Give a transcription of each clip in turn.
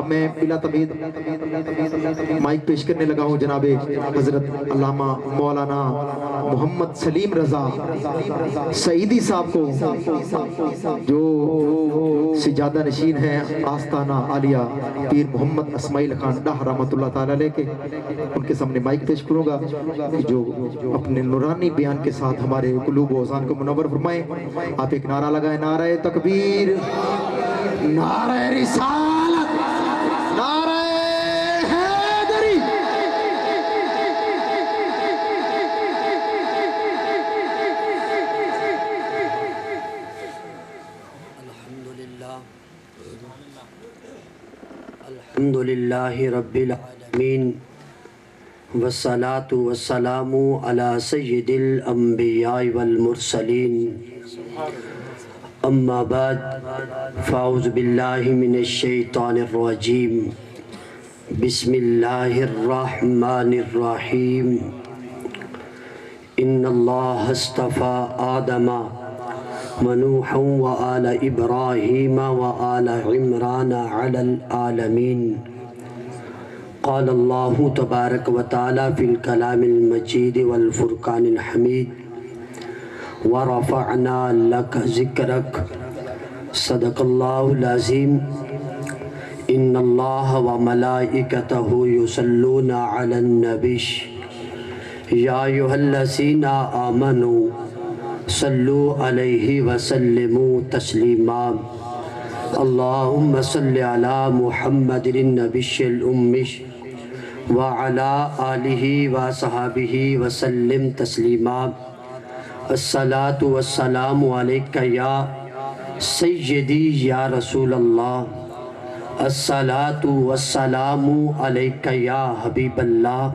اب میں بلا تمہید مائک پیش کرنے لگا ہوں جناب حضرت علامہ مولانا محمد سلیم رضا سعیدی صاحب کو، جو سجادہ نشین ہیں آستانہ عالیہ پیر محمد اسماعیل خان ڈاہ رحمۃ اللہ تعالی علیہ کے، ان کے سامنے مائک پیش کروں گا، جو اپنے نورانی بیان کے ساتھ ہمارے قلوب و اذان کو منور فرمائیں۔ آپ ایک نعرہ لگائیں، نعرہ تکبیر، نعرہ رسالت، نعرہ حیدری۔ الحمدللہ رب العالمین، والصلاة والسلام علی سید الانبیاء والمرسلین، اما بعد فاعوذ باللہ من الشیطان الرجیم، بسم اللہ الرحمن الرحیم۔ ان اللہ اصطفى آدم ونوحا وآل ابراہیم وآل عمران علی العالمین۔ قال اللہ تبارک و تعالی فی الکلام المجید والفرقان الحمید، ورفعنا لک ذکرک، صدق اللہ العظیم۔ ان اللہ وملائکتہ یصلون علی النبی، یا ایھا الذین آمنوا صلوا علیہ وسلموا تسلیما۔ اللہم صل علی محمد النبی الأمی وعلى آلہ وصحبہ وسلم تسلیما۔ الصلاة والسلام علیکہ یا سیدی یا رسول اللہ، الصلاة والسلام علیکہ یا حبیب اللہ،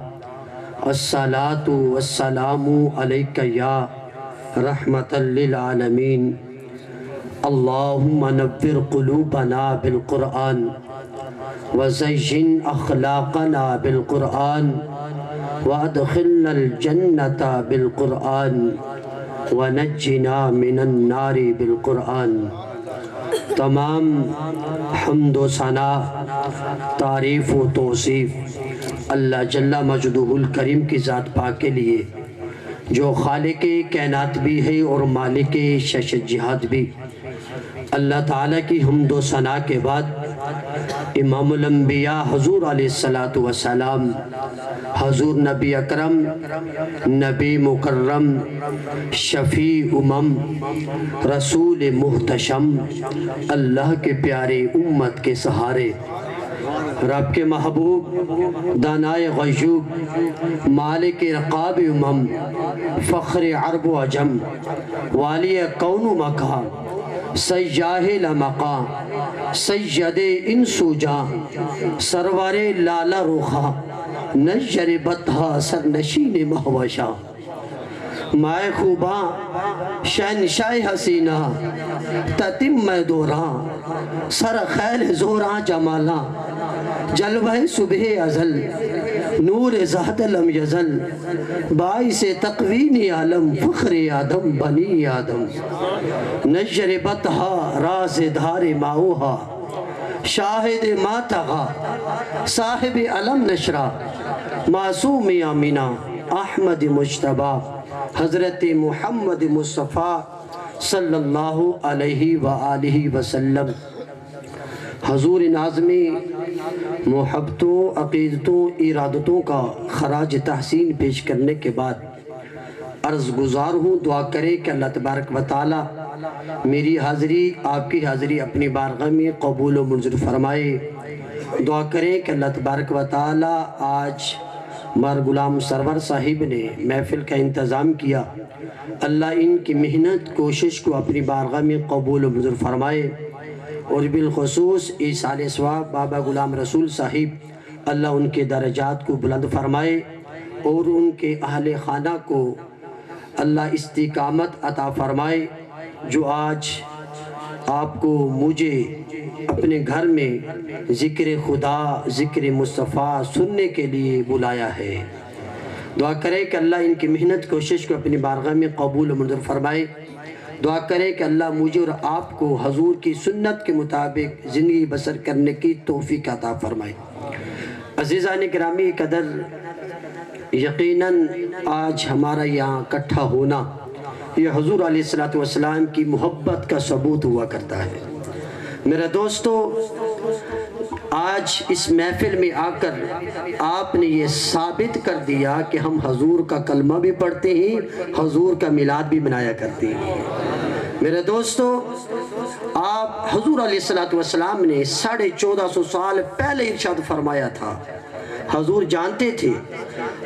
الصلاة والسلام علیکہ یا رحمۃ للعالمین۔ اللہم نور قلوبنا بالقرآن، وزین اخلاقنا بالقرآن، وادخلنا الجنة بالقرآن، ونجنا من النار بالقرآن۔ تمام حمد و ثنا، تعریف و توصیف اللہ جل مجدہ الکریم کی ذات پاک کے لیے، جو خالق کائنات بھی ہے اور مالک شش جہاد بھی۔ اللہ تعالیٰ کی حمد و ثنا کے بعد امام الانبیاء حضور علیہ السلام، حضور نبی اکرم، نبی مکرم، شفیع امم، رسول محتشم، اللہ کے پیارے امت کے سہارے، رب کے محبوب، دانائے غیوب، مالک رقاب امم، فخر عرب و عجم، والی کون و مکان، سیاہ لمقام، سید انس و جان، سرور لالا روخا، نجر بطہ سرنشین مہوشا، مائے خوباں شہنشاہ حسینہ، تتم دوراں، سر خیل زوراں جمالاں، جلوہ صبح ازل، نور ذات لم یزل، باعث تقوین عالم، فخر آدم بنی آدم، نجر بطہا راز دھار ماؤہا، شاہد ماتغا، صاحب علم نشرہ، معصوم آمینہ، احمد مجتبہ، حضرت محمد مصطفیٰ صلی اللہ علیہ وآلہ وسلم۔ حضور ناظمی محبتوں، عقیدتوں، ارادتوں کا خراج تحسین پیش کرنے کے بعد عرض گزار ہوں، دعا کرے کہ اللہ تبارک و تعالی میری حاضری، آپ کی حاضری اپنی بارگاہ میں قبول و منظور فرمائے۔ دعا کریں کہ اللہ تبارک و تعالی آج مار غلام سرور صاحب نے محفل کا انتظام کیا، اللہ ان کی محنت کوشش کو اپنی بارگاہ میں قبول و منظور فرمائے، اور بالخصوص ایصال ثواب بابا غلام رسول صاحب، اللہ ان کے درجات کو بلند فرمائے اور ان کے اہل خانہ کو اللہ استقامت عطا فرمائے، جو آج آپ کو مجھے اپنے گھر میں ذکر خدا، ذکر مصطفیٰ سننے کے لیے بلایا ہے۔ دعا کرے کہ اللہ ان کی محنت کوشش کو اپنی بارگاہ میں قبول و منظور فرمائے۔ دعا کریں کہ اللہ مجھے اور آپ کو حضور کی سنت کے مطابق زندگی بسر کرنے کی توفیق عطا فرمائے۔ عزیزان گرامی قدر، یقیناً آج ہمارا یہاں اکٹھا ہونا یہ حضور علیہ السلام کی محبت کا ثبوت ہوا کرتا ہے۔ میرے دوستو، آج اس محفل میں آ کر آپ نے یہ ثابت کر دیا کہ ہم حضور کا کلمہ بھی پڑھتے ہیں، حضور کا میلاد بھی منایا کرتے ہیں۔ میرے دوستو، آپ حضور علیہ السلام نے 1450 سال پہلے ارشاد فرمایا تھا، حضور جانتے تھے۔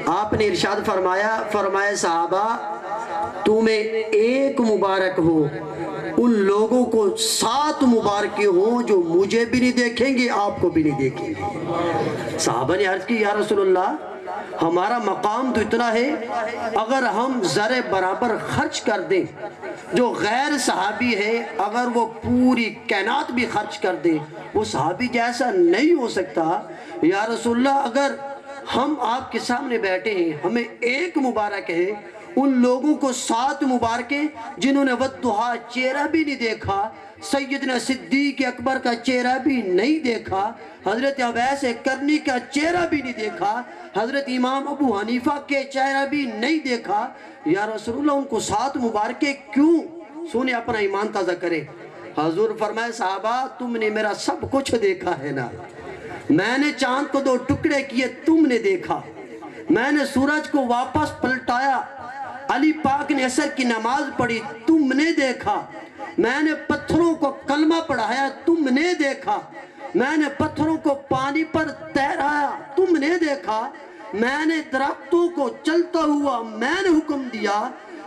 آپ نے ارشاد فرمایا صحابہ تمہیں ایک مبارک ہو، ان لوگوں کو 7 مبارکیں ہوں جو مجھے بھی نہیں دیکھیں گے، آپ کو بھی نہیں دیکھیں گے۔ صحابہ نے عرض کی یا رسول اللہ ہمارا مقام تو اتنا ہے، اگر ہم ذرے برابر خرچ کر دیں، جو غیر صحابی ہے اگر وہ پوری کائنات بھی خرچ کر دے وہ صحابی جیسا نہیں ہو سکتا۔ یا رسول اللہ اگر ہم آپ کے سامنے بیٹھے ہیں، ہمیں ایک مبارک ہے، ان لوگوں کو 7 مبارکیں جنہوں نے والضحیٰ چہرہ بھی نہیں دیکھا، سیدنا صدیق اکبر کا چہرہ بھی نہیں دیکھا، حضرت اویس کرنی کا چہرہ بھی نہیں دیکھا، حضرت امام ابو حنیفہ کے چہرہ بھی نہیں دیکھا۔ یا رسول اللہ ان کو 7 مبارکیں کیوں؟ سنیں اپنا ایمان تازہ کریں۔ حضور فرمائے صحابہ تم نے میرا سب کچھ دیکھا ہے نا، میں نے چاند کو 2 ٹکڑے کیے تم نے دیکھا، میں نے سورج کو واپس پلٹایا، علی پاک نے عصر کی نماز پڑھی تم نے دیکھا، میں نے پتھروں کو کلمہ پڑھایا تم نے دیکھا، میں نے پتھروں کو پانی پر تیرایا تم نے دیکھا، میں نے درختوں کو چلتا ہوا میں نے حکم دیا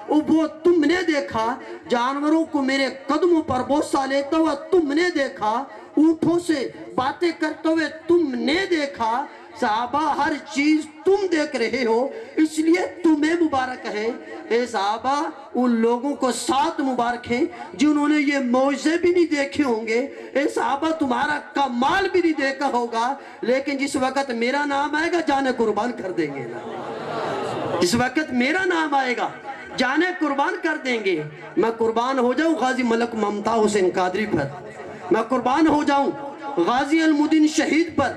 وہ تم نے دیکھا، جانوروں کو میرے قدموں پر بوسہ لیتا ہوا تم نے دیکھا، اونٹوں سے باتیں کرتے ہوئے تم نے دیکھا۔ صحابہ ہر چیز تم دیکھ رہے ہو اس لیے تمہیں مبارک ہے۔ اے صحابہ ان لوگوں کو 7 مبارک ہیں جنہوں نے یہ معجزے بھی نہیں دیکھے ہوں گے، اے صحابہ تمہارا کمال بھی نہیں دیکھا ہوگا، لیکن جس وقت میرا نام آئے گا جانے قربان کر دیں گے نا، جس وقت میرا نام آئے گا جانے قربان کر دیں گے۔ میں قربان ہو جاؤں غازی ملک ممتا حسین قادری پر، میں قربان ہو جاؤں غازی المدین شہید پر،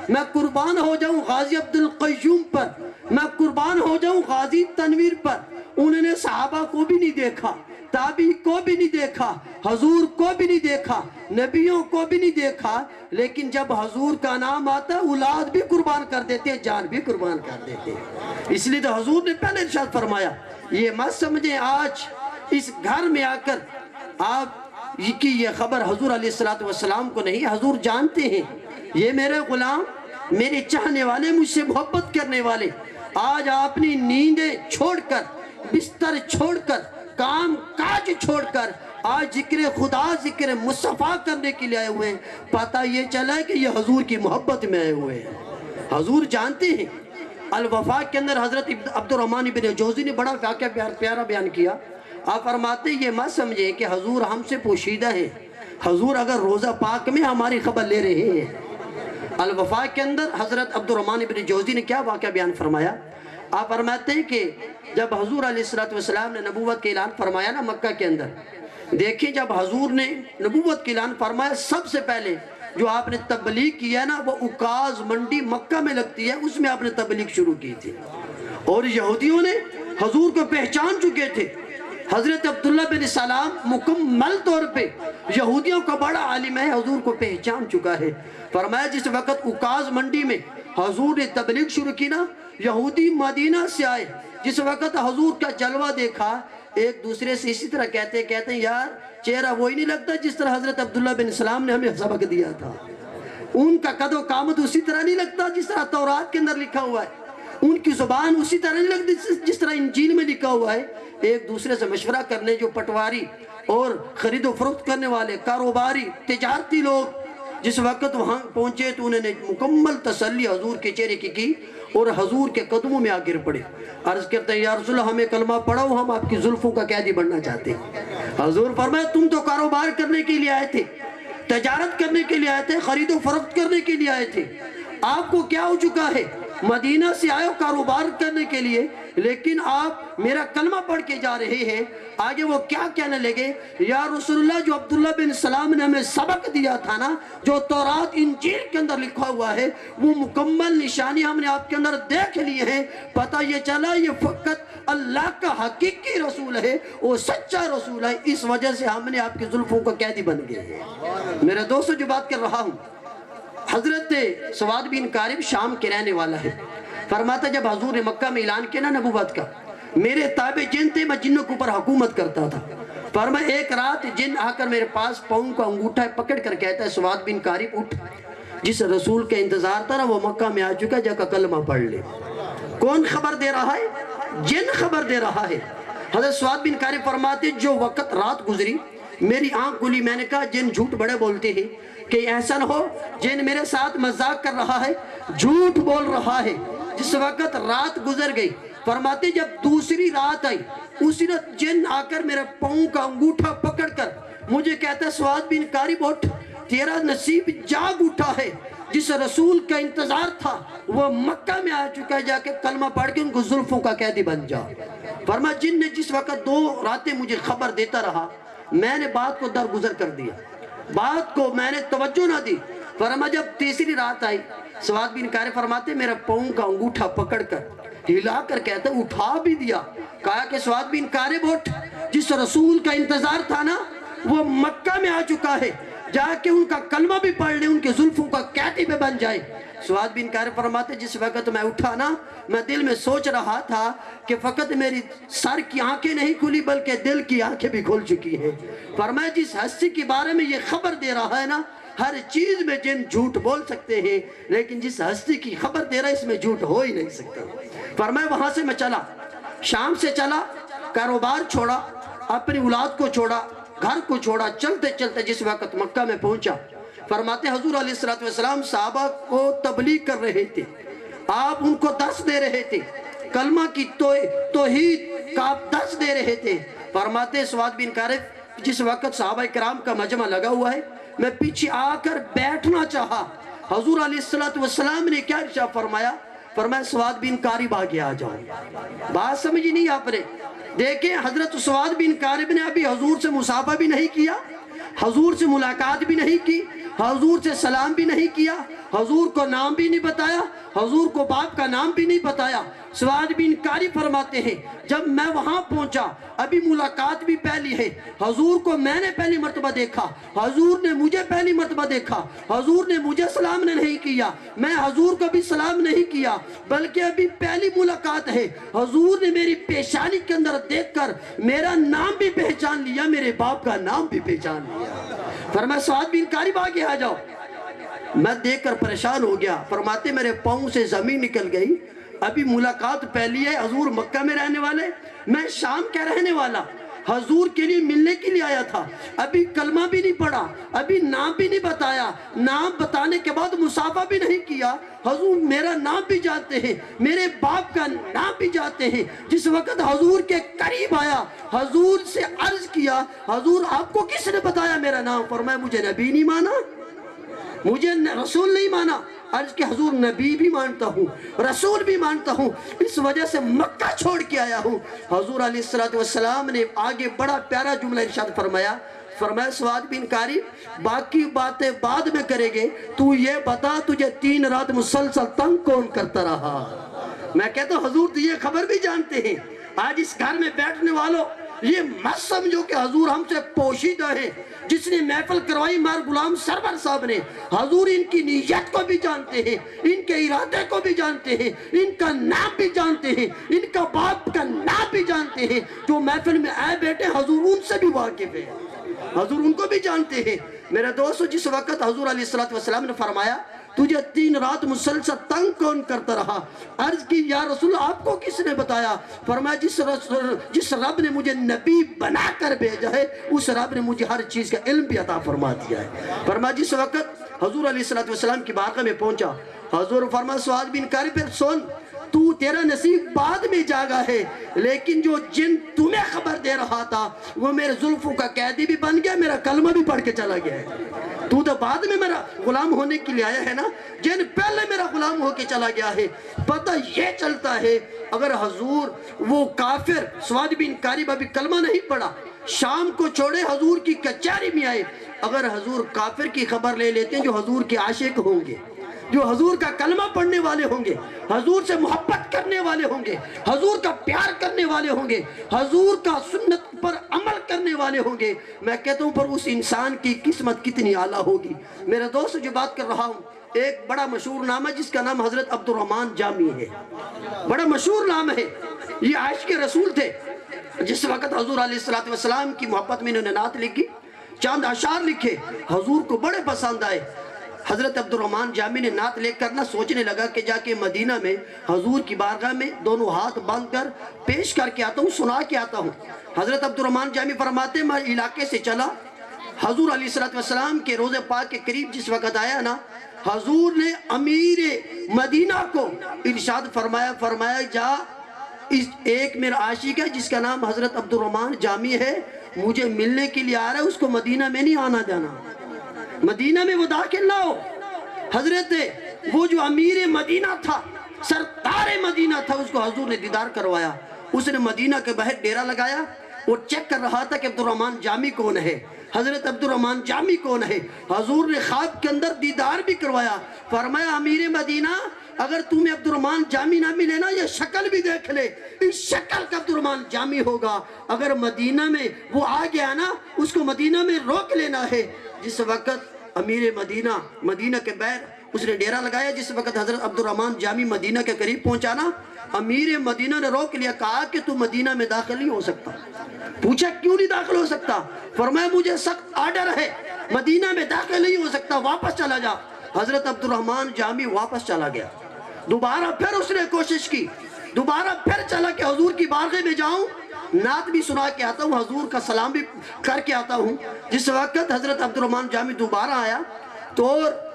میں قربان ہو جاؤں غازی عبدالقیوم پر، میں قربان ہو جاؤں غازی تنویر پر۔ انہوں نے صحابہ کو بھی نہیں دیکھا، تابعی کو بھی نہیں دیکھا، حضور کو بھی نہیں دیکھا، نبیوں کو بھی نہیں دیکھا، لیکن جب حضور کا نام آتا اولاد بھی قربان کر دیتے، جان بھی قربان کر دیتے۔ اس لیے تو حضور نے پہلے ارشاد فرمایا، یہ مت سمجھیں آج اس گھر میں آ کر آپ کی یہ خبر حضور علیہ السلام کو نہیں، حضور جانتے ہیں یہ میرے غلام، میرے چاہنے والے، مجھ سے محبت کرنے والے آج اپنی نیندیں چھوڑ کر، بستر چھوڑ کر، کام کاج چھوڑ کر آج ذکر خدا، ذکر مصطفیٰ کرنے کے لیے آئے ہوئے ہیں۔ پتہ یہ چلا ہے کہ یہ حضور کی محبت میں آئے ہوئے ہیں۔ حضور جانتے ہیں۔ الوفا کے اندر حضرت عبد الرحمن بن جوزی نے بڑا واقعہ پیارا بیان کیا۔ آپ فرماتے ہیں یہ مت سمجھیں کہ حضور ہم سے پوشیدہ ہیں، حضور اگر روزہ پاک میں ہماری خبر لے رہے ہیں۔ الوفا کے اندر حضرت عبد الرحمن بن جوزی نے کیا واقعہ بیان فرمایا؟ آپ فرماتے ہیں کہ جب حضور علیہ السلام نے نبوت کے اعلان فرمایا نا مکہ کے اندر، دیکھیں جب حضور نے نبوت کے اعلان فرمایا سب سے پہلے جو آپ نے تبلیغ کیا نا وہ اکاز منڈی مکہ میں لگتی ہے، اس میں آپ نے تبلیغ شروع کی تھی، اور یہودیوں نے حضور کو پہچان چکے تھے۔ حضرت عبداللہ بن سلام مکمل طور پہ یہودیوں کا بڑا عالم ہے، حضور کو پہچان چکا ہے۔ فرمایا جس وقت اکاز منڈی میں حضور نے تبلیغ شروع کی نا، یہودی مدینہ سے آئے، جس وقت حضور کا جلوہ دیکھا ایک دوسرے سے اسی طرح کہتے ہیں یار چہرہ وہی نہیں لگتا جس طرح حضرت عبداللہ بن سلام نے ہمیں سبق دیا تھا، ان کا قد و قامت اسی طرح نہیں لگتا جس طرح تورات کے اندر لکھا ہوا ہے، ان کی زبان اسی طرح نہیں لگتی جس طرح انجیل میں لکھا ہوا ہے۔ ایک دوسرے سے مشورہ کرنے جو پٹواری اور خرید و فروخت کرنے والے کاروباری تجارتی لوگ جس وقت وہاں پہنچے تو انہوں نے مکمل تسلی حضور کے چہرے کی اور حضور کے قدموں میں آ گر پڑے، عرض کرتے ہیں یا رسول اللہ ہمیں کلمہ پڑھو، ہم آپ کی زلفوں کا قیدی بننا چاہتے ہیں۔ حضور فرمایا تم تو کاروبار کرنے کے لیے آئے تھے، تجارت کرنے کے لیے آئے تھے، خرید و فروخت کرنے کے لیے آئے تھے، آپ کو کیا ہو چکا ہے؟ مدینہ سے آئے ہو کاروبار کرنے کے لیے، لیکن آپ میرا کلمہ پڑھ کے جا رہے ہیں۔ آگے وہ کیا کہنے لگے، یا رسول اللہ جو عبداللہ بن سلام نے ہمیں سبق دیا تھا نا، جو تورات انجیل کے اندر لکھا ہوا ہے، وہ مکمل نشانی ہم نے آپ کے اندر دیکھ لی ہے۔ پتہ یہ چلا یہ فقط اللہ کا حقیقی رسول ہے، وہ سچا رسول ہے، اس وجہ سے ہم نے آپ کی زلفوں کا قیدی بن گئے ہیں۔ میرے دوستو جو بات کر رہا ہوں، حضرت سواد بن کارب شام کے رہنے والا ہے۔ فرماتا جب حضور نے مکہ میں اعلان کیا نا نبوت کا، میرے تابع جن تھے، میں جنوں کے اوپر حکومت کرتا تھا۔ فرمایا ایک رات جن آ کر میرے پاس پاؤں کا انگوٹھا پکڑ کر کہتا ہے سواد بن کارب اٹھ، جس رسول کا انتظار تھا نا وہ مکہ میں آ چکا، جا کا کلمہ پڑھ لے۔ کون خبر دے رہا ہے؟ جن خبر دے رہا ہے۔ حضرت سواد بن کارب فرماتے جو وقت رات گزری میری آنکھ کھلی، میں نے کہا جن جھوٹ بڑے بولتے ہیں، کہ ایسا نہ ہو جن میرے ساتھ مذاق کر رہا ہے، جھوٹ بول رہا ہے۔ جس وقت رات گزر گئی، فرماتے جب دوسری رات آئی، اسی رات جن آ کر میرے پاؤں کا انگوٹھا پکڑ کر مجھے کہتا ہے سواد بن کارب اٹھ، تیرا نصیب جاگ اٹھا ہے، جس رسول کا انتظار تھا وہ مکہ میں آ چکا ہے، جا کے کلمہ پڑھ کے ان کو زلفوں کا قیدی بن جا۔ فرمایا جن نے جس وقت 2 راتیں مجھے خبر دیتا رہا، میں نے بات کو درگزر کر دیا، بات کو میں نے توجہ نہ دی۔ فرمایا جب تیسری رات آئی، سواد بن کارب فرماتے میرا پاؤں کا انگوٹھا پکڑ کر ہلا کر کہتا اٹھا بھی دیا، کہا کہ سواد بن کارب اٹھ، جس رسول کا انتظار تھا نا وہ مکہ میں آ چکا ہے، جا کے ان کا کلمہ بھی پڑھ لے، ان کے زلفوں کا قیدی بھی بن جائے۔ سواد بن کارب فرماتے جس وقت میں اٹھا نا، میں دل میں سوچ رہا تھا کہ فقط میری سر کی آنکھیں نہیں کھلی بلکہ دل کی آنکھیں بھی کھل چکی ہیں۔ فرمایا جس ہستی کے بارے میں یہ خبر دے رہا ہے نا، ہر چیز میں جن جھوٹ بول سکتے ہیں، لیکن جس ہستی کی خبر دے رہا ہے اس میں جھوٹ ہو ہی نہیں سکتا۔ فرمایا وہاں سے میں چلا، شام سے چلا، کاروبار چھوڑا، اپنی اولاد کو چھوڑا، گھر کو چھوڑا، چلتے چلتے جس وقت مکہ میں پہنچا، فرماتے حضور علیہ السلام صحابہ کو تبلیغ کر رہے تھے، آپ ان کو درس دے رہے تھے، کلمہ کی توحید کا آپ درس دے رہے تھے۔ فرماتے سواد بن کارب جس وقت صحابہ کرام کا مجمع لگا ہوا ہے، میں پیچھے آ کر بیٹھنا چاہا، حضور علیہ السلام نے کیا ارشاد فرمایا؟ فرمایا سواد بن کارب آگے آ جاؤ۔ بات سمجھی نہیں آپ نے؟ دیکھیں حضرت سواد بن کارب نے ابھی حضور سے مصافحہ بھی نہیں کیا، حضور سے ملاقات بھی نہیں کی، حضور سے سلام بھی نہیں کیا، حضور کو نام بھی نہیں بتایا، حضور کو باپ کا نام بھی نہیں بتایا۔ سواد بن کارب فرماتے ہیں جب میں وہاں پہنچا، ابھی ملاقات بھی پہلی ہے، حضور کو میں نے پہلی مرتبہ دیکھا، حضور نے مجھے پہلی مرتبہ دیکھا، حضور نے مجھے سلام نہیں کیا، میں حضور کو بھی سلام نہیں کیا، بلکہ ابھی پہلی ملاقات ہے۔ حضور نے میری پیشانی کے اندر دیکھ کر میرا نام بھی پہچان لیا، میرے باپ کا نام بھی پہچان لیا۔ فرمایا سواد بن کارب آگے آ جاؤ۔ میں دیکھ کر پریشان ہو گیا، فرماتے میرے پاؤں سے زمین نکل گئی، ابھی ملاقات پہلی ہے، حضور مکہ میں رہنے والے، میں شام کا رہنے والا، حضور کے لیے ملنے کے لیے آیا تھا، ابھی کلمہ بھی نہیں پڑھا، ابھی نام بھی نہیں بتایا، نام بتانے کے بعد مصافحہ بھی نہیں کیا، حضور میرا نام بھی جانتے ہیں، میرے باپ کا نام بھی جانتے ہیں۔ جس وقت حضور کے قریب آیا، حضور سے عرض کیا حضور آپ کو کس نے بتایا میرا نام؟ فرمایا مجھے نبی نہیں مانا، مجھے رسول نہیں مانا۔ عرض کہ حضور نبی بھی مانتا ہوں، رسول بھی مانتا ہوں، اس وجہ سے مکہ چھوڑ کے آیا ہوں۔ حضور علیہ السلام نے آگے بڑا پیارا جملہ ارشاد فرمایا، فرمایا سواد بن کارب باقی باتیں بعد میں کرے گے، تو یہ بتا تجھے 3 رات مسلسل تنگ کون کرتا رہا؟ میں کہتا ہوں حضور تو یہ خبر بھی جانتے ہیں۔ آج اس گھر میں بیٹھنے والوں یہ مت سمجھو کہ حضور ہم سے پوشیدہ ہے۔ جس نے محفل کروائی مار غلام سرور صاحب نے، حضور ان کی نیت کو بھی جانتے ہیں، ان کے ارادے کو بھی جانتے ہیں، ان کا نام بھی جانتے ہیں، ان کا باپ کا نام بھی جانتے ہیں۔ جو محفل میں آئے بیٹھے حضور ان سے بھی واقف ہے، حضور ان کو بھی جانتے ہیں۔ میرے دوستو جس وقت حضور علیہ السلام نے فرمایا تجھے 3 رات مسلسل تنگ کون کرتا رہا؟ عرض کی یا رسول آپ کو کس نے بتایا؟ فرمایا جس رب نے مجھے نبی بنا کر بھیجا ہے اس رب نے مجھے ہر چیز کا علم بھی عطا فرما دیا ہے۔ فرمایا جس وقت حضور علیہ السلام کی بارگاہ میں پہنچا، حضور فرمایا سواد بن کارب پھر سن، تو تیرا نصیب بعد میں جاگا ہے، لیکن جو جن تمہیں خبر دے رہا تھا وہ میرے زلفوں کا قیدی بھی بن گیا، میرا کلمہ بھی پڑھ کے چلا گیا ہے۔ تو بعد میں میرا غلام ہونے کے لیے آیا ہے نا، جن پہلے میرا غلام غلام ہو کے چلا گیا ہے۔ پتہ یہ چلتا ہے اگر حضور وہ کافر سواد بن کارب ابھی کلمہ نہیں پڑا، شام کو چھوڑے حضور کی کچہری میں آئے، اگر حضور کافر کی خبر لے لیتے ہیں جو حضور کے عاشق ہوں گے، جو حضور کا کلمہ پڑھنے والے ہوں گے، حضور سے محبت کرنے والے ہوں گے، حضور کا پیار کرنے والے ہوں گے، حضور کا سنت پر عمل کرنے والے ہوں گے، میں کہتا ہوں پر اس انسان کی قسمت کتنی اعلیٰ ہوگی۔ میرے دوست جو بات کر رہا ہوں، ایک بڑا مشہور نام ہے جس کا نام حضرت عبد الرحمن جامی ہے، بڑا مشہور نام ہے۔ یہ عاشق رسول تھے۔ جس وقت حضور علیہ السلام کی محبت میں انہوں نے نعت لکھی، چاند اشعار لکھے، حضور کو بڑے پسند آئے۔ حضرت عبد الرحمن جامی نے نعت لے کر نہ سوچنے لگا کہ جا کے مدینہ میں حضور کی بارگاہ میں دونوں ہاتھ باندھ کر پیش کر کے آتا ہوں، سنا کے آتا ہوں۔ حضرت عبد الرحمن جامی فرماتے میں علاقے سے چلا، حضور علیہ السلام کے روضہ پاک کے قریب جس وقت آیا نا، حضور نے امیر مدینہ کو ارشاد فرمایا جا، ایک میرا عاشق ہے جس کا نام حضرت عبد الرحمن جامی ہے، مجھے ملنے کے لیے آ رہا ہے، اس کو مدینہ میں نہیں آنا جانا، مدینہ میں وہ داخل نہ ہو۔ حضرت وہ جو امیر مدینہ تھا، سردار مدینہ تھا، اس کو حضور نے دیدار کروایا۔ اس نے مدینہ کے باہر ڈیرا لگایا اور چیک کر رہا تھا کہ عبد الرحمن جامی کون ہے، حضرت عبد الرحمن جامی کون ہے۔ حضور نے خواب کے اندر دیدار بھی کروایا، فرمایا امیر مدینہ اگر تمہیں عبد الرحمن جامی نہ ملے نا، یہ شکل بھی دیکھ لے، اس شکل کا عبد الرحمن جامی ہوگا، اگر مدینہ میں وہ آ گیا نا، اس کو مدینہ میں روک لینا ہے۔ جس وقت امیر مدینہ کے باہر اس نے ڈیرا لگایا، جس وقت حضرت عبد الرحمن جامی مدینہ کے قریب پہنچانا، امیر مدینہ نے روک لیا، کہا کہ تو مدینہ میں داخل نہیں ہو سکتا۔ پوچھا کیوں نہیں داخل ہو سکتا؟ فرمایا مجھے سخت آرڈر ہے، مدینہ میں داخل نہیں ہو سکتا، واپس چلا جا۔ حضرت عبد الرحمن جامی واپس چلا گیا، دوبارہ پھر اس نے کوشش کی، دوبارہ پھر چلا کہ حضور کی بارگاہ میں جاؤں، نعت بھی سنا کے آتا ہوں، حضور کا سلام بھی کر کے آتا ہوں۔ جس وقت حضرت عبد الرحمن جامی دوبارہ آیا تو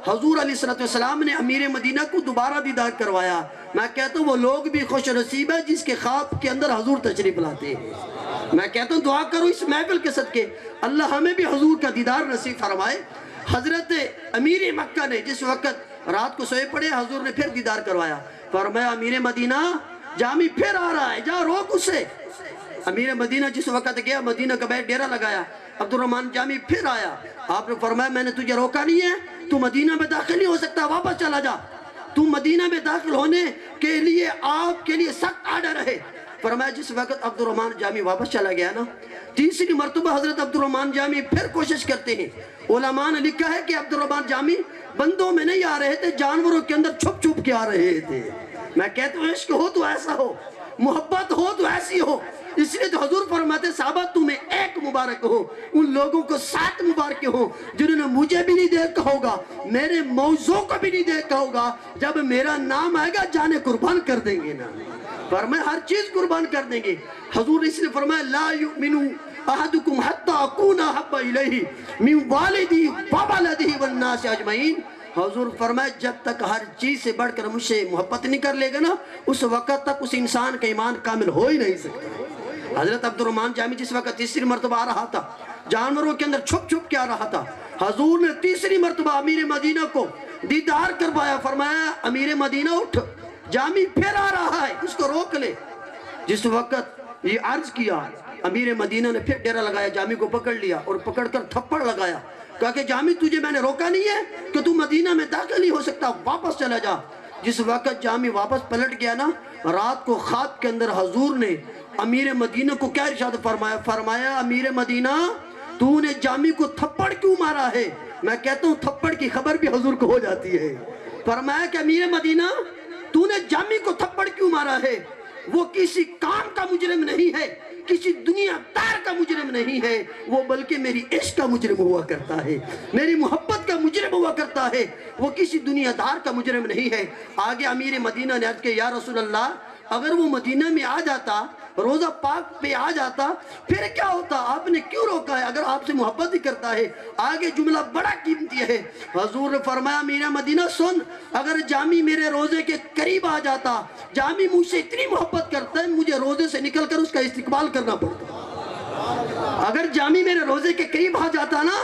حضور علیہ السلام نے امیر مدینہ کو دوبارہ دیدار کروایا۔ میں کہتا ہوں وہ لوگ بھی خوش نصیب ہے جس کے خواب کے اندر حضور تشریف لاتے ہیں۔ میں کہتا ہوں دعا کرو اس محفل کے صدقے اللہ ہمیں بھی حضور کا دیدار نصیب فرمائے۔ حضرت امیر مکہ نے جس وقت رات کو سوئے پڑے، حضور نے پھر دیدار کروایا، فرمایا امیر مدینہ جامی پھر آ رہا ہے، جا روک اسے۔ امیر مدینہ جس وقت گیا، مدینہ کا باہر ڈیرا لگایا، عبد الرحمن جامی پھر آیا، آپ نے فرمایا میں نے تجھے روکا نہیں ہے، تو مدینہ میں داخل نہیں ہو سکتا، واپس چلا جا، تو مدینہ میں داخل ہونے کے لیے آپ کے لیے سخت آرڈر ہے۔ فرمایا جس وقت عبد الرحمن جامی واپس چلا گیا نا، تیسری مرتبہ حضرت عبد الرحمن جامی پھر کوشش کرتے ہیں۔ علماء نے لکھا ہے کہ عبد الرحمن جامی بندوں میں نہیں آ رہے تھے، جانوروں کے اندر چھپ چھپ کے آ رہے تھے۔ میں کہتا ہوں عشق ہو تو ایسا ہو، محبت ہو تو ایسی ہو، اس لیے تو حضور فرماتے صحابہ تمہیں ایک مبارک ہو، ان لوگوں کو 7 مبارک ہو جنہوں نے مجھے بھی نہیں دیکھا ہوگا، میرے موضوع کو بھی نہیں دیکھا ہوگا، جب میرا نام آئے گا جانے قربان کر دیں گے نا، فرمایا ہر چیز قربان کر دیں گے۔ حضور نے اس لیے فرمایا لا یؤمنو احدکم حتی اکون احب الیہ من والدی وولدہ والناس اجمعین۔ حضور فرمایا جب تک ہر چیز سے بڑھ کر مجھ سے محبت نہیں کر لے گا نا، اس وقت تک اس انسان کا ایمان کامل ہو ہی نہیں سکتا۔ حضرت عبد الرحمن جامی جس وقت تیسری مرتبہ آ رہا تھا، جانوروں کے اندر چھپ چھپ کے آ رہا تھا، حضور نے تیسری مرتبہ امیر مدینہ کو دیدار کروایا، فرمایا امیر مدینہ اٹھ، جامی پھر آ رہا ہے، اس کو روک لے۔ جس وقت یہ عرض کیا، امیر مدینہ نے پھر ڈیرا لگایا، جامی کو پکڑ لیا اور پکڑ کر تھپڑ لگایا، کہا کہ جامی تجھے میں نے روکا نہیں ہے کہ تو مدینہ میں داخل نہیں ہو سکتا، واپس چلا جا۔ جس وقت جامی واپس پلٹ گیا نا، رات کو خواب کے اندر حضور نے امیر مدینہ کو کیا ارشاد فرمایا امیر مدینہ تو نے جامی کو تھپڑ کیوں مارا ہے؟ میں کہتا ہوں تھپڑ کی خبر بھی حضور کو ہو جاتی ہے۔ فرمایا کہ امیر مدینہ تو نے جامی کو تھپڑ کیوں مارا ہے؟ وہ کسی کام کا مجرم نہیں ہے، کسی دنیا دار کا مجرم نہیں ہے، وہ بلکہ میری عشق کا مجرم ہوا کرتا ہے، میری محبت کا مجرم ہوا کرتا ہے، وہ کسی دنیا دار کا مجرم نہیں ہے۔ آگے امیر مدینہ نے عرض کیا یا رسول اللہ اگر وہ مدینہ میں آ جاتا، روضہ پاک پہ آ جاتا، پھر کیا ہوتا؟ آپ نے کیوں روکا ہے اگر آپ سے محبت ہی کرتا ہے؟ آگے جملہ بڑا قیمتی ہے، حضور نے فرمایا میرا مدینہ سن، اگر جامی میرے روزے کے قریب آ جاتا، جامی مجھ سے اتنی محبت کرتا ہے مجھے روزے سے نکل کر اس کا استقبال کرنا پڑتا، اگر جامی میرے روزے کے قریب آ جاتا نا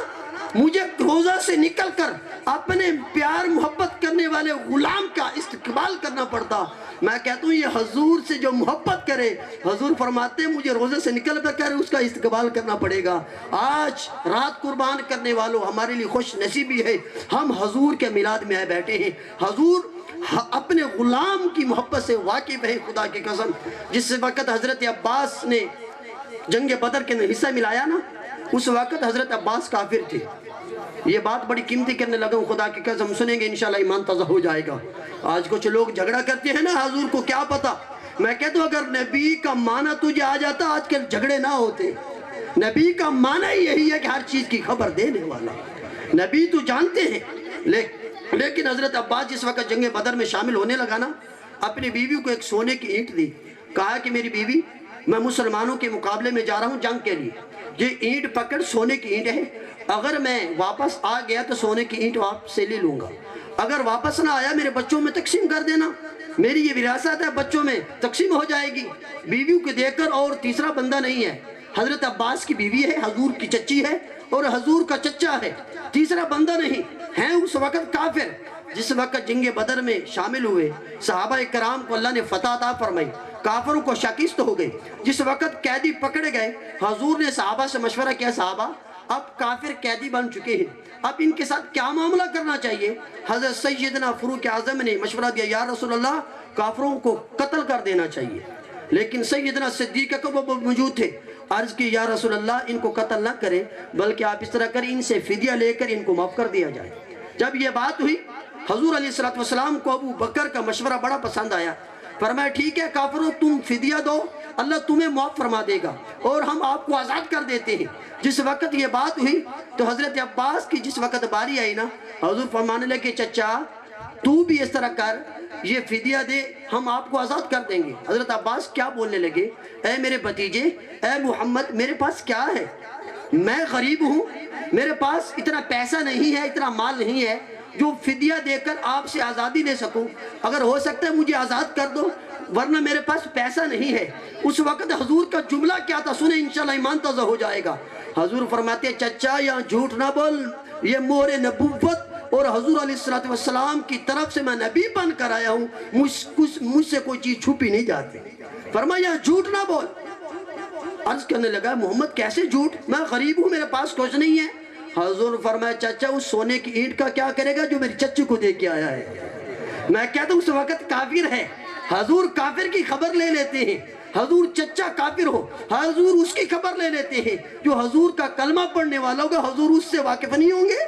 مجھے روزہ سے نکل کر اپنے پیار محبت کرنے والے غلام کا استقبال کرنا پڑتا. میں کہتا ہوں یہ حضور سے جو محبت کرے, حضور فرماتے ہیں مجھے روزے سے نکل کر اس کا استقبال کرنا پڑے گا. آج رات قربان کرنے والوں, ہمارے لیے خوش نصیبی ہے, ہم حضور کے میلاد میں آئے بیٹھے ہیں. حضور اپنے غلام کی محبت سے واقف ہے. خدا کی قسم, جس وقت حضرت عباس نے جنگ بدر کے حصہ ملایا نا, اس وقت حضرت عباس کافر تھے. یہ بات بڑی قیمتی کرنے لگا ہوں, خدا کی قسم سنیں گے انشاءاللہ ایمان تازہ ہو جائے گا. آج کچھ لوگ جھگڑا کرتے ہیں نا, حضور کو کیا پتا. میں کہتا ہوں اگر نبی کا معنی تجھے آ جاتا آج کل جھگڑے نہ ہوتے. نبی کا معنی یہی ہے کہ ہر چیز کی خبر دینے والا. نبی تو جانتے ہیں, لیکن حضرت عباس جس وقت جنگ بدر میں شامل ہونے لگا نا, اپنی بیوی کو ایک سونے کی اینٹ دی. کہا کہ میری بیوی, میں مسلمانوں کے مقابلے میں جا رہا ہوں جنگ کے لیے, یہ اینٹ پکڑ, سونے کی اینٹ ہے, اگر میں واپس آ گیا تو سونے کی اینٹ واپس سے لے لوں گا, اگر واپس نہ آیا میرے بچوں میں تقسیم کر دینا, میری یہ وراثت ہے, بچوں میں تقسیم ہو جائے گی. بیویوں کو دیکھ کر اور تیسرا بندہ نہیں ہے, حضرت عباس کی بیوی ہے, حضور کی چچی ہے اور حضور کا چچا ہے, تیسرا بندہ نہیں ہے. اس وقت کافر جس وقت جنگ بدر میں شامل ہوئے, صحابہ کرام کو اللہ نے فتح عطا فرمائی, کافروں کو شکست ہو گئی. جس وقت قیدی پکڑے گئے, حضور نے صحابہ سے مشورہ کیا, صحابہ اب کافر قیدی بن چکے ہیں, اب ان کے ساتھ کیا معاملہ کرنا چاہیے. حضرت سیدنا فاروق اعظم نے مشورہ دیا, یا رسول اللہ کافروں کو قتل کر دینا چاہیے. لیکن سیدنا صدیق اکبر موجود تھے, عرض کی یا رسول اللہ ان کو قتل نہ کریں, بلکہ آپ اس طرح کریں ان سے فدیہ لے کر ان کو معاف کر دیا جائے. جب یہ بات ہوئی, حضور علیہ السلام کو ابو بکر کا مشورہ بڑا پسند آیا. فرمایا ٹھیک ہے کافروں تم فدیہ دو, اللہ تمہیں معاف فرما دے گا اور ہم آپ کو آزاد کر دیتے ہیں. جس وقت یہ بات ہوئی تو حضرت عباس کی جس وقت باری آئی نا, حضور فرمانے لگے چچا تو بھی اس طرح کر, یہ فدیہ دے, ہم آپ کو آزاد کر دیں گے. حضرت عباس کیا بولنے لگے, اے میرے بھتیجے, اے محمد, میرے پاس کیا ہے, میں غریب ہوں, میرے پاس اتنا پیسہ نہیں ہے, اتنا مال نہیں ہے جو فدیہ دے کر آپ سے آزادی لے سکوں. اگر ہو سکتا ہے مجھے آزاد کر دو, ورنہ میرے پاس پیسہ نہیں ہے. اس وقت حضور کا جملہ کیا تھا سنیں, انشاءاللہ ایمان تازہ ہو جائے گا. حضور فرماتے ہیں چچا یہاں جھوٹ نہ بول, یہ مہر نبوت اور حضور علیہ السلام کی طرف سے میں نبی بن کر آیا ہوں, مجھ سے کوئی چیز چھپی نہیں جاتی. فرمایا جھوٹ نہ بول. عرض کرنے لگا محمد کیسے جھوٹ, میں غریب ہوں, میرے پاس کچھ نہیں ہے. حضور فرمایا چچا اس سونے کی اینٹ کا کیا کرے گا جو میری چچی کو دے کے آیا ہے. میں کہتا ہوں اس وقت کافر ہے, حضور کافر کی خبر لے لیتے ہیں. حضور چچا کافر ہو, حضور اس کی خبر لے لیتے ہیں. جو حضور کا کلمہ پڑھنے والا ہوگا حضور اس سے واقف نہیں ہوں گے,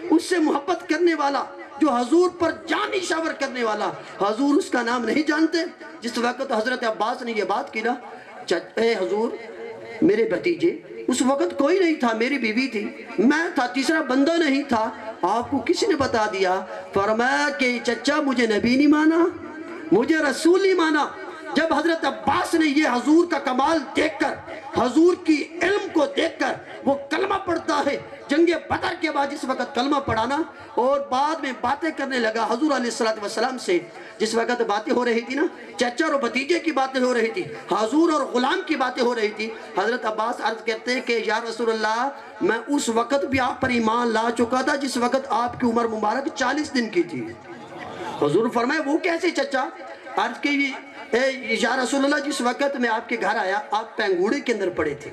اس سے محبت کرنے والا, جو حضور پر جان نشاور کرنے والا, حضور اس کا نام نہیں جانتے. جس وقت حضرت عباس نے یہ بات کی نا, اے حضور میرے بھتیجے, اس وقت کوئی نہیں تھا, میری بیوی تھی, میں تھا, تیسرا بندہ نہیں تھا, آپ کو کسی نے بتا دیا. فرمایا کہ چچا مجھے نبی نہیں مانا, مجھے رسول نہیں مانا. جب حضرت عباس نے یہ حضور کا کمال دیکھ کر, حضور کی علم کو دیکھ کر وہ کلمہ پڑھتا ہے, جنگ بدر کے بعد جس وقت کلمہ پڑھانا اور بعد میں باتیں کرنے لگا حضور علیہ السلام سے. جس وقت باتیں ہو رہی تھی نا, چچا اور بھتیجے کی باتیں ہو رہی تھی, حضور اور غلام کی باتیں ہو رہی تھی. حضرت عباس عرض کرتے ہیں کہ یا رسول اللہ میں اس وقت بھی آپ پر ایمان لا چکا تھا جس وقت آپ کی عمر مبارک 40 دن کی تھی. حضور فرمائے وہ کیسے چچا؟ عرض کی یا رسول اللہ جس وقت میں آپ کے گھر آیا آپ پینگوڑے کے اندر پڑے تھے,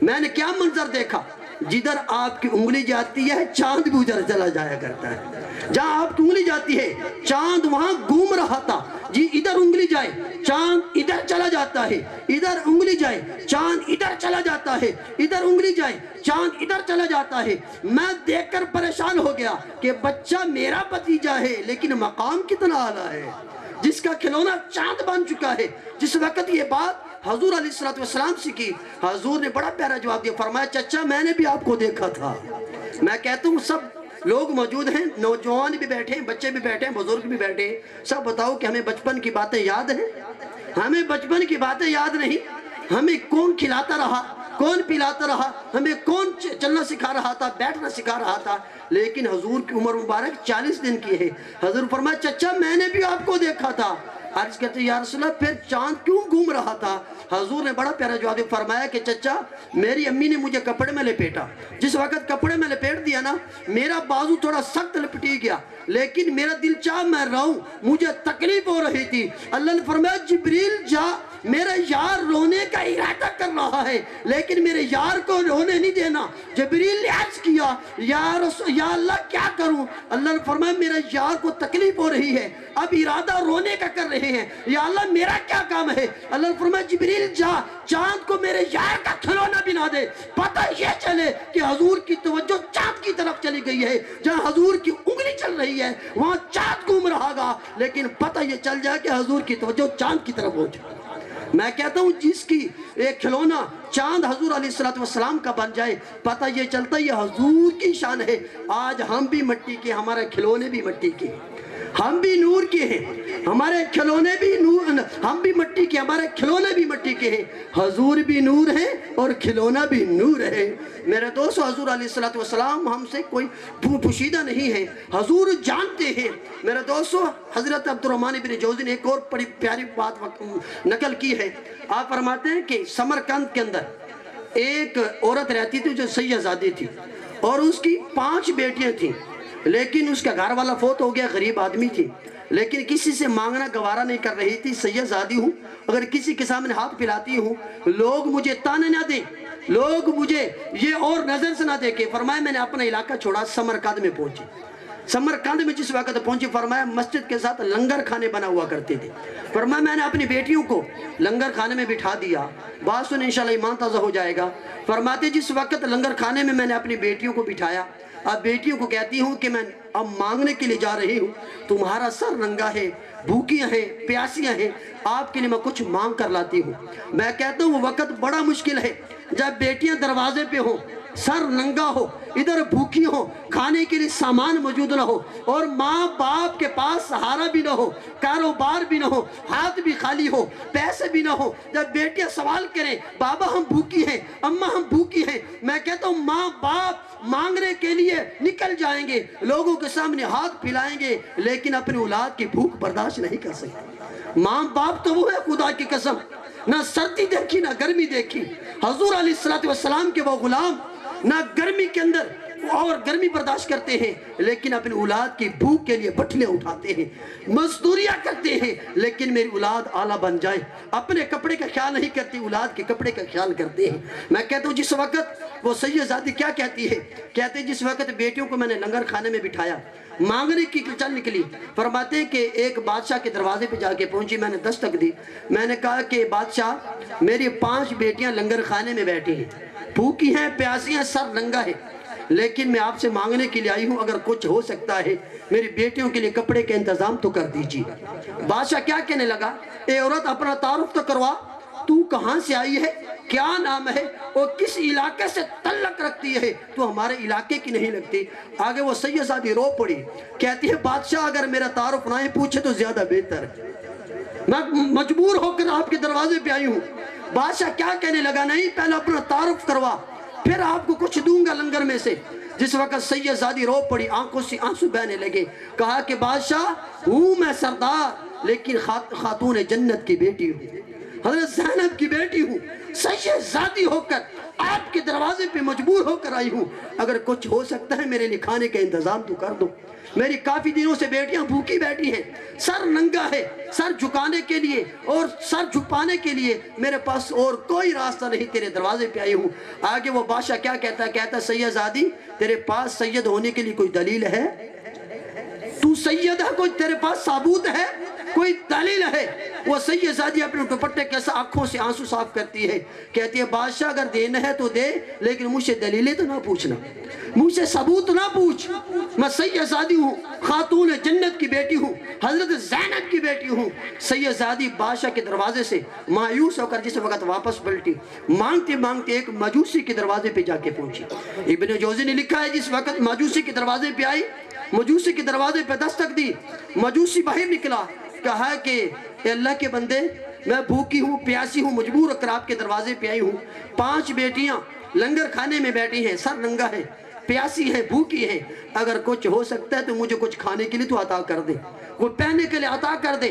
میں نے کیا منظر دیکھا, جدھر آپ کی انگلی جاتی ہے چاند بھی ادھر چلا جایا کرتا ہے, جہاں آپ کی انگلی جاتی ہے چاند وہاں گھوم رہا تھا. جی ادھر انگلی جائے چاند ادھر چلا جاتا ہے, ادھر انگلی جائے چاند ادھر چلا جاتا ہے, ادھر انگلی جائے چاند ادھر چلا جاتا ہے. میں دیکھ کر پریشان ہو گیا کہ بچہ میرا بھتیجا ہے لیکن مقام کتنا اعلیٰ ہے, جس کا کھلونا چاند بن چکا ہے. جس وقت یہ بات حضور علیہ السلام سے کی, حضور نے بڑا پیارا جواب دیا. فرمایا چچا میں نے بھی آپ کو دیکھا تھا. میں کہتا ہوں سب لوگ موجود ہیں, نوجوان بھی بیٹھے ہیں, بچے بھی بیٹھے ہیں, بزرگ بھی بیٹھے ہیں, سب بتاؤ کہ ہمیں بچپن کی باتیں یاد ہیں؟ ہمیں بچپن کی باتیں یاد نہیں. ہمیں کون کھلاتا رہا, کون پلاتا رہا, ہمیں کون چلنا سکھا رہا تھا, بیٹھنا سکھا رہا تھا, لیکن حضور کی عمر مبارک 40 دن کی ہے. حضور فرمایا چچا میں نے بھی آپ کو دیکھا تھا. عرض کرتے یا رسول اللہ پھر چاند کیوں گھوم رہا تھا؟ حضور نے بڑا پیارا جواب فرمایا کہ چچا میری امی نے مجھے کپڑے میں لپیٹا، جس وقت کپڑے میں لپیٹ دیا نا میرا بازو تھوڑا سخت لپٹی گیا، لیکن میرا دل چاہ میں رہوں، مجھے تکلیف ہو رہی تھی۔ اللہ نے فرمایا جبریل جا، میرا یار رونے کا ارادہ کر رہا ہے لیکن میرے یار کو رونے نہیں دینا۔ جبریل نے عرض کیا یا اللہ کیا کروں؟ اللہ نے فرمایا میرا یار کو تکلیف ہو رہی ہے، اب ارادہ رونے کا کر رہے ہیں، یا اللہ میرا کیا کام ہے؟ اللہ نے فرمایا جبریل جا، چاند کو میرے یار کا کھلونا بنا دے، پتہ یہ چلے کہ حضور کی توجہ چاند کی طرف چلی گئی ہے، جہاں حضور کی انگلی چل رہی ہے وہاں چاند گھوم رہا گا، لیکن پتہ یہ چل جائے کہ حضور کی توجہ چاند کی طرف ہو جائے۔ میں کہتا ہوں جس کی ایک کھلونا چاند حضور علیہ السلام کا بن جائے، پتہ یہ چلتا ہے یہ حضور کی شان ہے۔ آج ہم بھی مٹی کے، ہمارے کھلونے بھی مٹی کے، ہم بھی نور کے ہیں، ہمارے کھلونے بھی نور، ہم بھی مٹی کے، ہمارے کھلونے بھی مٹی کے ہیں، حضور بھی نور ہے اور کھلونا بھی نور ہے۔ میرے دوستو حضور علیہ السلام ہم سے کوئی پوشیدہ نہیں ہے، حضور جانتے ہیں۔ میرے دوستو حضرت عبدالرحمن بن جوزی نے ایک اور بڑی پیاری بات نقل کی ہے۔ آپ فرماتے ہیں کہ سمرقند کے اندر ایک عورت رہتی تھی جو سیدزادی تھی اور اس کی 5 بیٹیاں تھیں، لیکن اس کا گھر والا فوت ہو گیا، غریب آدمی تھی، لیکن کسی سے مانگنا گوارا نہیں کر رہی تھی۔ سیدزادی ہوں، اگر کسی کے سامنے ہاتھ پھیلاتی ہوں لوگ مجھے تانے نہ دیں، لوگ مجھے یہ اور نظر سے نہ دیکھیں۔ فرمایا میں نے اپنا علاقہ چھوڑا، سمرقند میں پہنچی۔ سمرقند میں جس وقت پہنچی فرمایا مسجد کے ساتھ لنگر کھانے بنا ہوا کرتے تھے۔ فرمایا میں نے اپنی بیٹیوں کو لنگر کھانے میں بٹھا دیا، بات سن انشاءاللہ ایمان تازہ ہو جائے گا۔ فرماتے جس وقت لنگر کھانے میں نے اپنی بیٹیوں کو بٹھایا، اب بیٹیوں کو کہتی ہوں کہ میں اب مانگنے کے لیے جا رہی ہوں، تمہارا سر ننگا ہے، بھوکیاں ہیں، پیاسیاں ہیں، آپ کے لیے میں کچھ مانگ کر لاتی ہوں۔ میں کہتا ہوں وہ وقت بڑا مشکل ہے جب بیٹیاں دروازے پہ ہوں، سر ننگا ہو، ادھر بھوکی ہو، کھانے کے لیے سامان موجود نہ ہو، اور ماں باپ کے پاس سہارا بھی نہ ہو، کاروبار بھی نہ ہو، ہاتھ بھی خالی ہو، پیسے بھی نہ ہو۔ جب بیٹیاں سوال کریں بابا ہم بھوکی ہیں، اماں ہم بھوکی ہیں، میں کہتا ہوں ماں باپ مانگنے کے لیے نکل جائیں گے، لوگوں کے سامنے ہاتھ پھیلائیں گے، لیکن اپنی اولاد کی بھوک برداشت نہیں کر سکتے۔ ماں باپ تو وہ ہے خدا کی قسم، نہ سردی دیکھی نہ گرمی دیکھی۔ حضور علیہ السلام کے وہ غلام نہ گرمی کے اندر اور گرمی برداشت کرتے ہیں، لیکن اپنی اولاد کی بھوک کے لیے بٹھلیاں اٹھاتے ہیں، مزدوریاں کرتے ہیں، لیکن میری اولاد اعلیٰ بن جائے۔ اپنے کپڑے کا خیال نہیں کرتے، اولاد کے کپڑے کا خیال کرتے ہیں۔ میں کہتا ہوں جس وقت وہ سیدزادی کیا کہتی ہے، کہتے ہیں جس وقت بیٹیوں کو میں نے لنگر کھانے میں بٹھایا، مانگنے کی چل نکلی، فرماتے ہیں کہ ایک بادشاہ کے دروازے پہ جا کے پہنچی، میں نے دستک دی، میں نے کہا کہ بادشاہ میری 5 بیٹیاں لنگر کھانے میں بیٹھی ہیں، بھوکی ہیں، پیاسی ہیں، سر ننگا ہے، لیکن میں آپ سے مانگنے کے لیے آئی ہوں، اگر کچھ ہو سکتا ہے میری بیٹیوں کے لیے کپڑے کے انتظام تو کر دیجیے۔ بادشاہ کیا کہنے لگا، اے عورت اپنا تعارف تو کروا، تو کہاں سے آئی ہے، کیا نام ہے اور کس علاقے سے تعلق رکھتی ہے، تو ہمارے علاقے کی نہیں لگتی۔ آگے وہ سیدزادی رو پڑی، کہتی ہے بادشاہ اگر میرا تعارف نہ پوچھے تو زیادہ بہتر ہے، میں مجبور ہو کر آپ کے دروازے پہ آئی ہوں۔ بادشاہ کیا کہنے لگا، نہیں پہلے اپنا تعارف کروا پھر آپ کو کچھ دوں گا لنگر میں سے۔ جس وقت سیدزادی رو پڑی، آنکھوں سے آنسو بہنے لگے، کہا کہ بادشاہ ہوں میں سردار لیکن خاتون جنت کی بیٹی ہوں، حضرت زینب کی بیٹی ہوں، سیدزادی ہو کر آپ کے دروازے پہ مجبور ہو کر آئی ہوں، اگر کچھ ہو سکتا ہے میرے لیے کھانے کا انتظام تو کر دو۔ میری کافی دنوں سے بیٹیاں بھوکی بیٹھی ہیں، سر ننگا ہے، سر جھکانے کے لیے اور سر جھپانے کے لیے میرے پاس اور کوئی راستہ نہیں، تیرے دروازے پہ آئی ہوں۔ آگے وہ بادشاہ کیا کہتا ہے، کہتا ہے سیدزادی تیرے پاس سید ہونے کے لیے کوئی دلیل ہے، تو سید ہے، کوئی تیرے پاس ثابوت ہے، کوئی دلیل ہے؟ وہ سیدزادی اپنے دوپٹے کے ساتھ آنکھوں سے آنسو صاف کرتی ہے، کہتی ہے بادشاہ اگر دینا ہے تو دے، لیکن مجھ سے دلیلیں تو نہ پوچھنا، مجھ سے ثبوت نہ پوچھ، میں سیدزادی ہوں، خاتون جنت کی بیٹی ہوں، حضرت زینب کی بیٹی ہوں۔ سیدزادی بادشاہ کے دروازے سے مایوس ہو کر جس وقت واپس پلٹی، مانگتے مانگتے ایک مجوسی کے دروازے پہ جا کے پہنچی۔ ابن جوزی نے لکھا ہے جس وقت مجوسی کے دروازے پہ آئی، مجوسی کے دروازے پہ دستک دی، مجوسی باہر نکلا، کہا کہ اے اللہ کے بندے میں بھوکی ہوں، پیاسی ہوں، مجبور ہو کر آپ کے دروازے پہ آئی ہوں، 5 بیٹیاں لنگر کھانے میں بیٹھی ہیں، سر ننگا ہے، پیاسی ہیں، بھوکی ہیں، اگر کچھ ہو سکتا ہے تو مجھے کچھ کھانے کے لیے تو عطا کر دے، کوئی پہننے کے لیے عطا کر دے۔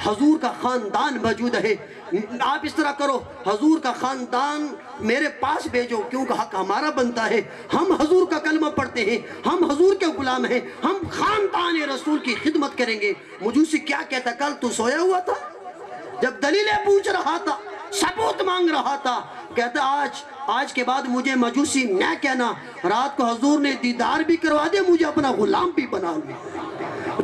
حضور کا خاندان موجود ہے، آپ اس طرح کرو، حضور کا خاندان میرے پاس بھیجو، کیونکہ حق ہمارا بنتا ہے، ہم حضور کا کلمہ پڑھتے ہیں، ہم حضور کے غلام ہیں، ہم خاندان رسول کی خدمت کریں گے۔ مجوسی کیا کہتا، کل تو سویا ہوا تھا، جب دلیلیں پوچھ رہا تھا، ثبوت مانگ رہا تھا، کہتا آج کے بعد مجھے مجوسی نہ کہنا، رات کو حضور نے دیدار بھی کروا دے، مجھے اپنا غلام بھی بنا لے،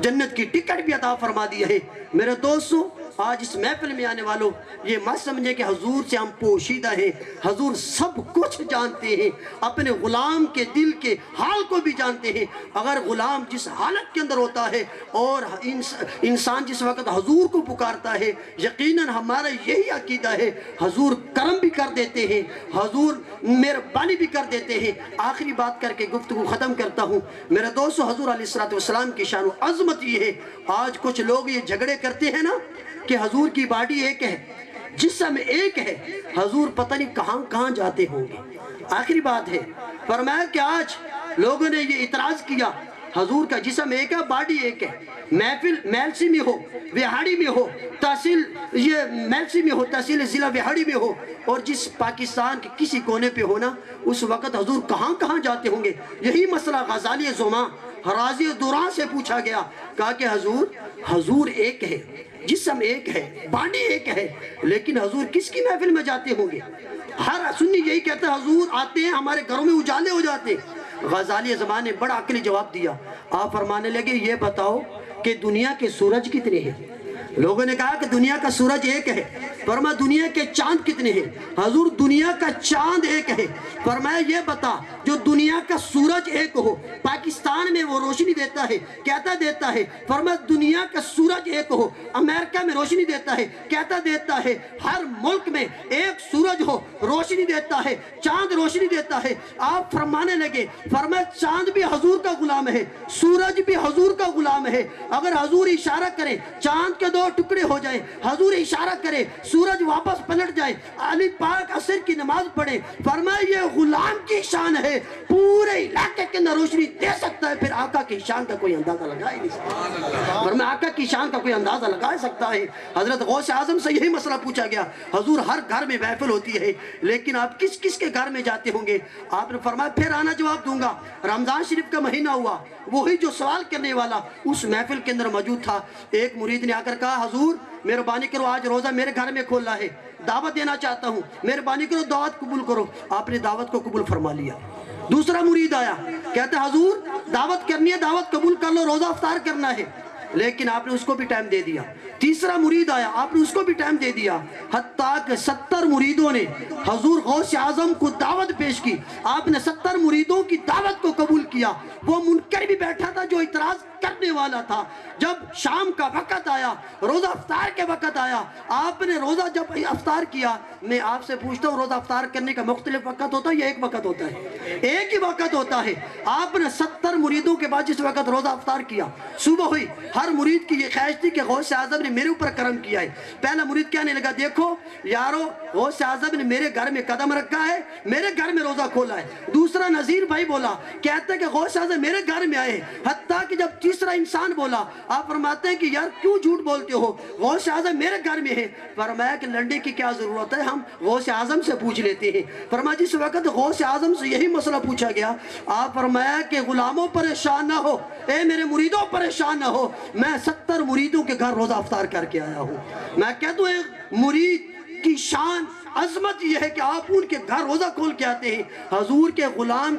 جنت کی ٹکٹ بھی عطا فرما دیا ہے۔ میرے دوستو، آج اس محفل میں آنے والوں یہ مت سمجھے کہ حضور سے ہم پوشیدہ ہیں، حضور سب کچھ جانتے ہیں، اپنے غلام کے دل کے حال کو بھی جانتے ہیں۔ اگر غلام جس حالت کے اندر ہوتا ہے اور انسان جس وقت حضور کو پکارتا ہے، یقیناً ہمارا یہی عقیدہ ہے، حضور کرم بھی کر دیتے ہیں، حضور مہربانی بھی کر دیتے ہیں۔ آخری بات کر کے گفتگو ختم کرتا ہوں۔ میرے دوستو، حضور علیہ السلام کی شان و عظمت یہ ہے، آج کچھ لوگ یہ جھگڑے کرتے ہیں نا کہ حضور کی باڈی ایک ہے، جسم ایک ہے، حضور پتہ نہیں کہاں کہاں جاتے ہوں گے۔ آخری بات ہے، فرمایا کہ آج لوگوں نے یہ اعتراض کیا، حضور کا جسم ایک ہے، باڈی ایک ہے، محفل میلسی میں ہو، وہاڑی میں ہو، تحصیل یہ میلسی میں ہو، تحصیل ضلع وہاڑی میں ہو، اور جس پاکستان کے کسی کونے پہ ہونا، اس وقت حضور کہاں کہاں جاتے ہوں گے۔ یہی مسئلہ غزالی زماں رازی دوران سے پوچھا گیا، کہا کہ حضور ایک ہے، جسم ایک ہے، باڈی ایک ہے، لیکن حضور کس کی محفل میں جاتے ہوں گے؟ ہر سنی یہی کہتا ہے، حضور آتے ہیں ہمارے گھروں میں اجالے ہو جاتے ہیں۔ غزالی زمان نے بڑا عقلی جواب دیا، آپ فرمانے لگے یہ بتاؤ کہ دنیا کے سورج کتنے ہیں؟ لوگوں نے کہا کہ دنیا کا سورج ایک ہے، فرمایا دنیا کے چاند کتنے ہیں؟ حضور دنیا کا چاند ایک ہے۔ فرمایا یہ بتا، جو دنیا کا سورج ایک ہو، پاکستان میں وہ روشنی دیتا ہے، کہتا دیتا ہے، فرمایا دنیا کا سورج ایک ہو، امریکہ میں روشنی دیتا ہے، کہتا دیتا ہے، ہر ملک میں ایک سورج ہو، روشنی دیتا ہے، چاند روشنی دیتا ہے۔ آپ فرمانے لگے، فرمایا چاند بھی حضور کا غلام ہے، سورج بھی حضور کا غلام ہے۔ اگر حضور اشارہ کرے چاند کے 2 ٹکڑے ہو جائیں، حضور اشارہ کرے سورج واپس پلٹ جائے، علی پاک عصر کی نماز پڑھے، فرمایا یہ غلام کی شان ہے، پورے علاقے کے اندر روشنی دے سکتا ہے، پھر آقا کی شان کا کوئی اندازہ لگا ہی نہیں سکتا۔ فرمایا آقا کی شان کا کوئی اندازہ لگا سکتا ہے۔ حضرت غوث اعظم سے یہی مسئلہ پوچھا گیا، حضور ہر گھر میں محفل ہوتی ہے، لیکن آپ کس کس کے گھر میں جاتے ہوں گے؟ آپ نے فرمایا پھر آنا جواب دوں گا۔ رمضان شریف کا مہینہ ہوا، وہی جو سوال کرنے والا اس محفل کے اندر موجود تھا۔ ایک مرید نے آ کر کہا، حضور مہربانی کرو، آج روزہ میرے گھر میں کھولا ہے، دعوت دینا چاہتا ہوں، مہربانی کرو دعوت قبول کرو۔ آپ نے دعوت کو قبول فرما لیا۔ دوسرا مرید آیا، کہتا حضور دعوت کرنی ہے، دعوت قبول کر لو، روزہ افطار کرنا ہے، لیکن آپ نے اس کو بھی ٹائم دے دیا۔ تیسرا مرید آیا، آپ نے اس کو بھی ٹائم دے دیا، حتیٰ کہ 70 مریدوں نے حضور غوث اعظم کو دعوت پیش کی۔ آپ نے 70 مریدوں کی دعوت کو قبول کیا۔ وہ منکر بھی بیٹھا تھا جو اعتراض کرنے والا تھا۔ جب شام کا وقت آیا، روزہ افطار کے وقت آیا، آپ نے روزہ جب افطار کیا، میں آپ سے پوچھتا ہوں روزہ افطار کرنے کا مختلف وقت ہوتا ہے یا ایک وقت ہوتا ہے؟ ایک ہی وقت ہوتا ہے۔ آپ نے 70 مریدوں کے بعد جس وقت روزہ افطار کیا، صبح ہوئی، ہر مرید کی یہ خواہش تھی کہ غوث اعظم نے میرے اوپر کرم کیا ہے۔ پہلا مرید کہنے لگا، دیکھو یارو غوث اعظم نے میرے گھر میں قدم رکھا ہے، میرے گھر میں روزہ کھولا ہے۔ دوسرا نذیر بھائی بولا، کہتا ہے کہ غوث اعظم میرے گھر میں آئے، حتیٰ کہ جب تیسرا انسان بولا، آپ فرماتے ہیں کہ یار کیوں جھوٹ بولتے ہو، غوث اعظم میرے گھر میں ہے۔ فرمایا کہ لڑنے کی کیا ضرورت ہے، ہم غوث اعظم سے پوچھ لیتے ہیں۔ فرمایا جس وقت غوث اعظم سے یہی مسئلہ پوچھا گیا، آپ فرمایا کہ غلاموں پریشان نہ ہو، اے میرے مریدوں پریشان نہ ہو، میں 70 مریدوں کے گھر روزہ افطار کر کے آیا ہوں۔ میں کہتا ہوں ایک مرید کی شان عظمت یہ ہے کہ آپ ان کے گھر روزہ کھول کے آتے ہیں۔ حضور کے غلام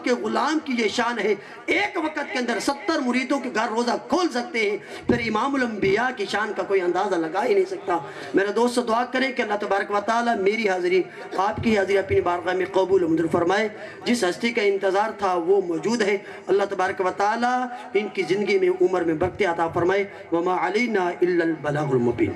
کی یہ شان ہے، ایک وقت کے اندر 70 مریدوں کے گھر روزہ کھول سکتے ہیں، پھر امام الانبیاء کی شان کا کوئی اندازہ لگا ہی نہیں سکتا۔ میرے دوست دعا کریں کہ اللہ تبارک و تعالی میری حاضری آپ کی حاضری اپنی بارگاہ میں قبول و منظور فرمائے۔ جس ہستی کا انتظار تھا وہ موجود ہے، اللہ تبارک و تعالی ان کی زندگی میں عمر میں برکت عطا فرمائے۔ وما علینا الا البلاغ المبین۔